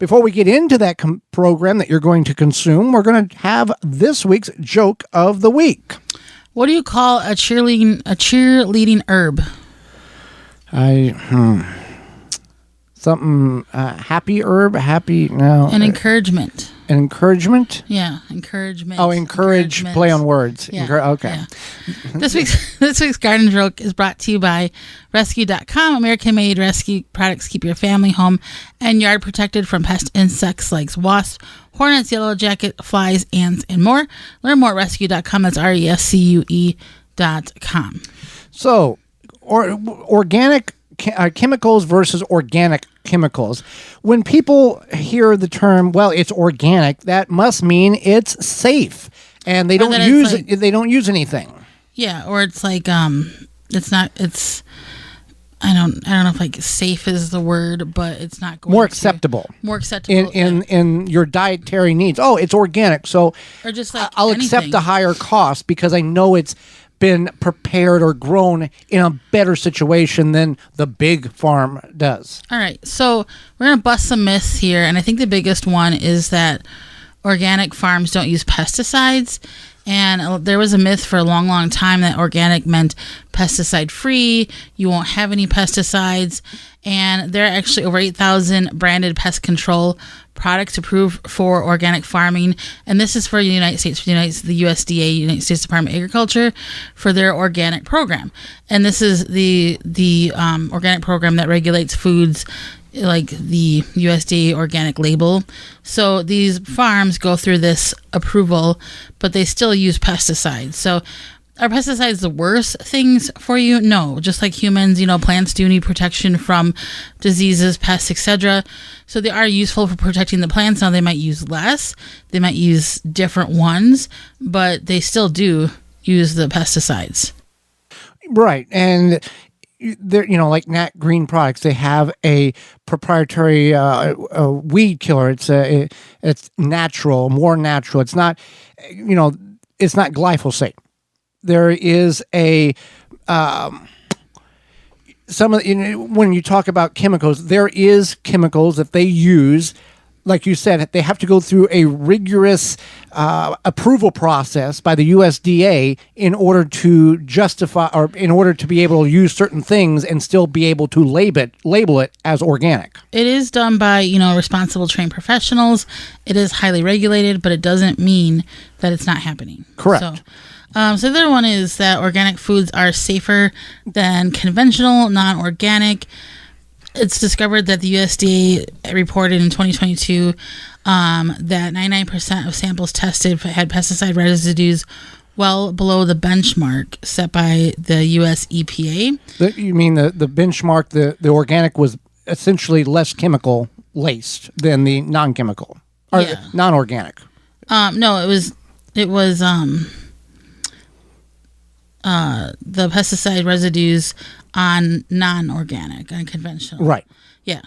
before we get into that program that you're going to consume, we're going to have this week's joke of the week. What do you call a cheerleading herb? Something happy herb, an encouragement. An encouragement? Yeah, encouragement. Oh, encourage, play on words. Yeah. Okay. Yeah. This week's garden joke is brought to you by Rescue.com. American-made rescue products keep your family, home, and yard protected from pest insects like wasps, hornets, yellow jacket, flies, ants, and more. Learn more at Rescue.com. That's RESCUE.com. So, organic chemicals versus organic chemicals. When people hear the term, well, it's organic, that must mean it's safe, and they don't use anything. Yeah, or it's like it's not. It's I don't know if like safe is the word, but it's not going more acceptable in your dietary needs. Oh, it's organic, so or just like I'll accept a higher cost because I know it's been prepared or grown in a better situation than the big farm does. All right, so we're going to bust some myths here, and I think the biggest one is that organic farms don't use pesticides, and there was a myth for a long, long time that organic meant pesticide-free, you won't have any pesticides, and there are actually over 8,000 branded pest control products approved for organic farming, and this is for the United States, the USDA, United States Department of Agriculture, for their organic program. And this is the organic program that regulates foods like the USDA organic label. So these farms go through this approval, but they still use pesticides. So are pesticides the worst things for you? No, just like humans, plants do need protection from diseases, pests, etc. So they are useful for protecting the plants. Now they might use less, they might use different ones, but they still do use the pesticides. Right, and they're, like Nat Green products, they have a proprietary weed killer. It's natural, more natural. It's not, it's not glyphosate. There is when you talk about chemicals, there is chemicals that they use, like you said, they have to go through a rigorous approval process by the USDA in order to justify, or in order to be able to use certain things and still be able to label it as organic. It is done by, responsible trained professionals. It is highly regulated, but it doesn't mean that it's not happening. Correct. So the other one is that organic foods are safer than conventional, non-organic. It's discovered that the USDA reported in 2022 that 99% of samples tested had pesticide residues well below the benchmark set by the US EPA. You mean the benchmark, the organic was essentially less chemical laced than the non-chemical or non-organic? No, it was the pesticide residues on non-organic and conventional. Right. Yeah.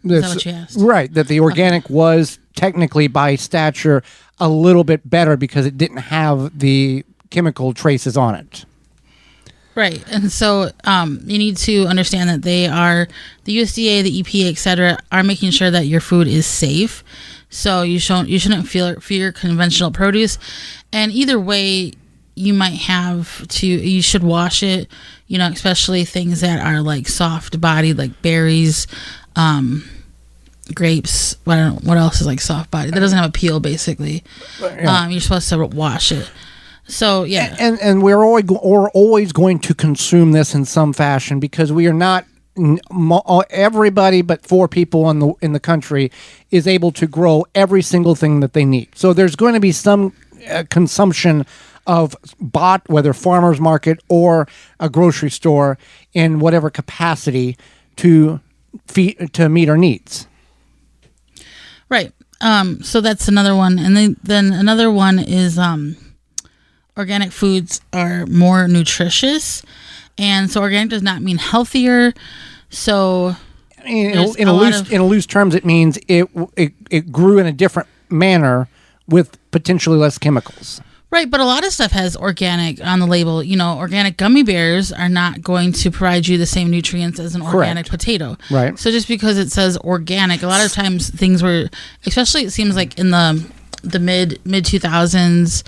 Is that what you asked? Right. That the organic was technically by stature a little bit better because it didn't have the chemical traces on it. Right. And so you need to understand that they are, the USDA, the EPA, etc., are making sure that your food is safe. So you shouldn't fear conventional produce. And either way, you should wash it, especially things that are like soft bodied, like berries, grapes. What else is like soft bodied? That doesn't have a peel, basically. Yeah. You're supposed to wash it. So, yeah. And we're always going to consume this in some fashion because we are not, everybody but 4 people in the country is able to grow every single thing that they need. So there's going to be some consumption of whether farmer's market or a grocery store in whatever capacity to meet our needs. Right. So that's another one. And then another one is organic foods are more nutritious. And so organic does not mean healthier. So in loose terms, it means it grew in a different manner with potentially less chemicals. Right, but a lot of stuff has organic on the label. Organic gummy bears are not going to provide you the same nutrients as an organic potato. Right. So just because it says organic, a lot of times things were, especially it seems like in the mid 2000s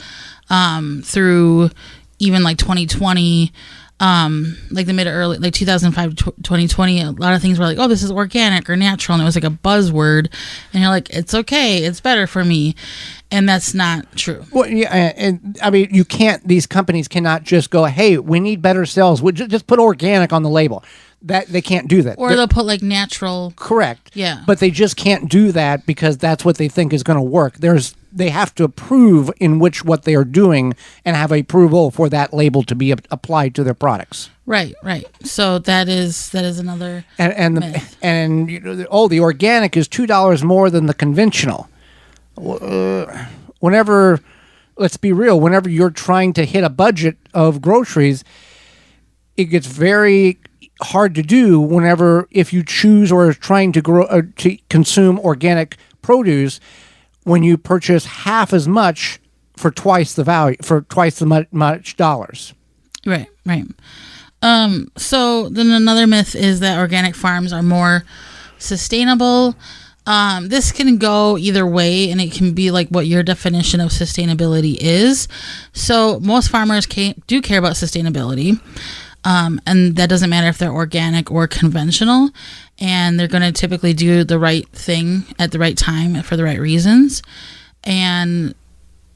through even like 2020, like the mid early, like 2005 to 2020, a lot of things were like, oh, this is organic or natural, and it was like a buzzword, and you're like, it's okay, it's better for me. And that's not true. Well, yeah, and I mean, these companies cannot just go, hey, we need better sales. We just put organic on the label. That they can't do that. Or they'll put like natural. Correct. Yeah. But they just can't do that because that's what they think is going to work. They have to approve in what they are doing and have approval for that label to be applied to their products. Right. So that is another myth. The organic is $2 more than the conventional. Whenever, let's be real, whenever you're trying to hit a budget of groceries, it gets very hard to do if you choose or are trying to to consume organic produce when you purchase half as much for twice the value, for twice the much dollars. Right. So then another myth is that organic farms are more sustainable. This can go either way, and it can be like what your definition of sustainability is. So most farmers do care about sustainability, and that doesn't matter if they're organic or conventional, and they're going to typically do the right thing at the right time for the right reasons, and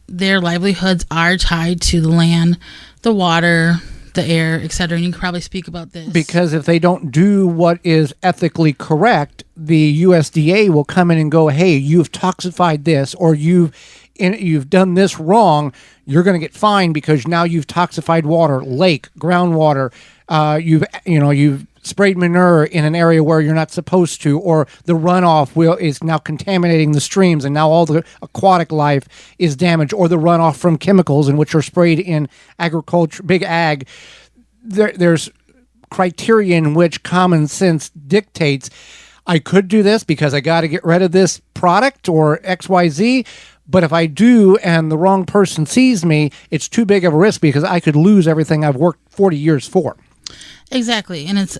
their livelihoods are tied to the land, the water, the air, etc. And you can probably speak about this. Because if they don't do what is ethically correct, the USDA will come in and go, hey, you've toxified this, or you've done this wrong. You're going to get fined because now you've toxified water, lake, groundwater. You've sprayed manure in an area where you're not supposed to, or the runoff is now contaminating the streams, and now all the aquatic life is damaged, or the runoff from chemicals in which are sprayed in agriculture, big ag. There's criteria in which common sense dictates I could do this because I got to get rid of this product or XYZ. But if I do and the wrong person sees me, it's too big of a risk because I could lose everything I've worked 40 years for. Exactly. And it's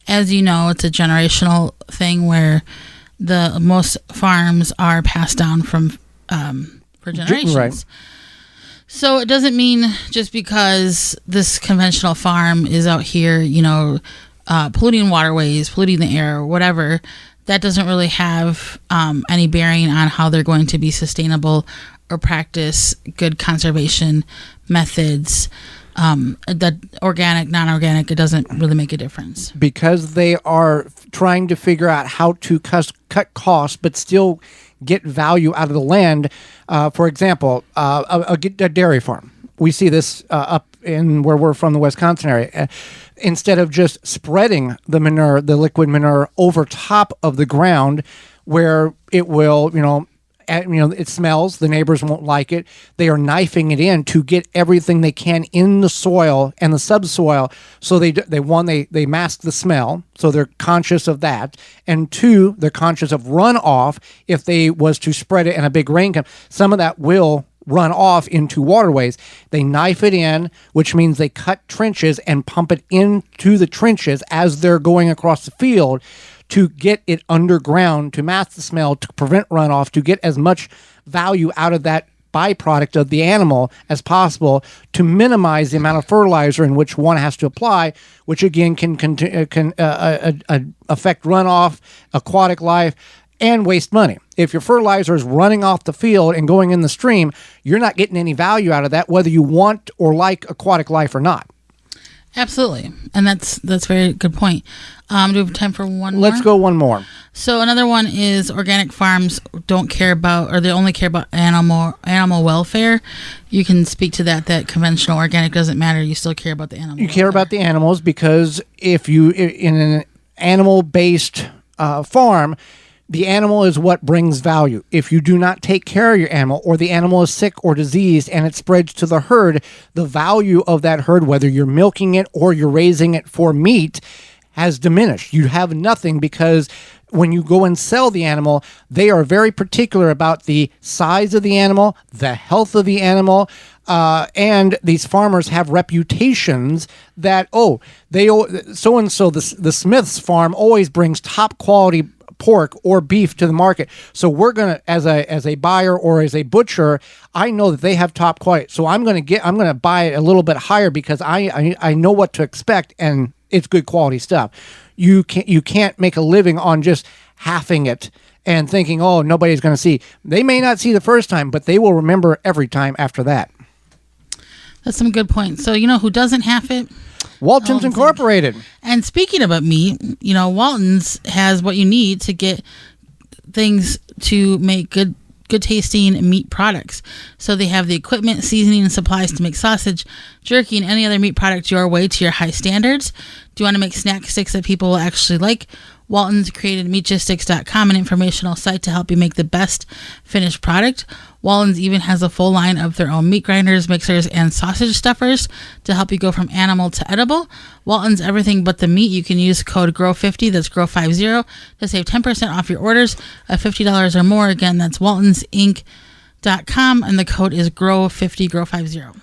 as you know, it's a generational thing where the most farms are passed down from for generations. Right. So it doesn't mean just because this conventional farm is out here, polluting waterways, polluting the air, whatever, that doesn't really have any bearing on how they're going to be sustainable or practice good conservation methods. That organic, non-organic, it doesn't really make a difference. Because they are trying to figure out how to cut costs but still get value out of the land. For example, a dairy farm. We see this up in where we're from, the Wisconsin area. Instead of just spreading the manure, the liquid manure, over top of the ground where it will, it smells, the neighbors won't like it. They are knifing it in to get everything they can in the soil and the subsoil. So they mask the smell, so they're conscious of that. And two, they're conscious of runoff. If they was to spread it and a big rain comes, some of that will run off into waterways. They knife it in, which means they cut trenches and pump it into the trenches as they're going across the field to get it underground, to mask the smell, to prevent runoff, to get as much value out of that byproduct of the animal as possible, to minimize the amount of fertilizer in which one has to apply, which again can affect runoff, aquatic life, and waste money. If your fertilizer is running off the field and going in the stream, you're not getting any value out of that, whether you want or like aquatic life or not. Absolutely. And that's a very good point. Do we have time for one more? Let's go one more. So another one is organic farms don't care about, or they only care about animal welfare. You can speak to that conventional organic doesn't matter. You still care about the animal. You care about the animals because if you, in an animal-based farm, the animal is what brings value. If you do not take care of your animal, or the animal is sick or diseased and it spreads to the herd, the value of that herd, whether you're milking it or you're raising it for meat, has diminished. You have nothing because when you go and sell the animal, they are very particular about the size of the animal, the health of the animal, and these farmers have reputations that, so and so the Smith's farm always brings top quality pork or beef to the market. So we're gonna, as a buyer or as a butcher, I know that they have top quality. So I'm gonna buy it a little bit higher because I know what to expect, and it's good quality stuff. You can't make a living on just halving it and thinking, oh, nobody's going to see. They may not see the first time, but they will remember every time after that. That's some good points. So you know who doesn't half it? Walton's Incorporated. And speaking about meat, Walton's has what you need to get things to make good tasting meat products. So they have the equipment, seasoning, and supplies to make sausage, jerky, and any other meat product your way to your high standards. Do you want to make snack sticks that people will actually like? Walton's created meatgistics.com, an informational site to help you make the best finished product. Walton's even has a full line of their own meat grinders, mixers, and sausage stuffers to help you go from animal to edible. Walton's everything but the meat. You can use code GROW50, that's GROW50, to save 10% off your orders of $50 or more. Again, that's waltonsinc.com, and the code is GROW50, GROW50.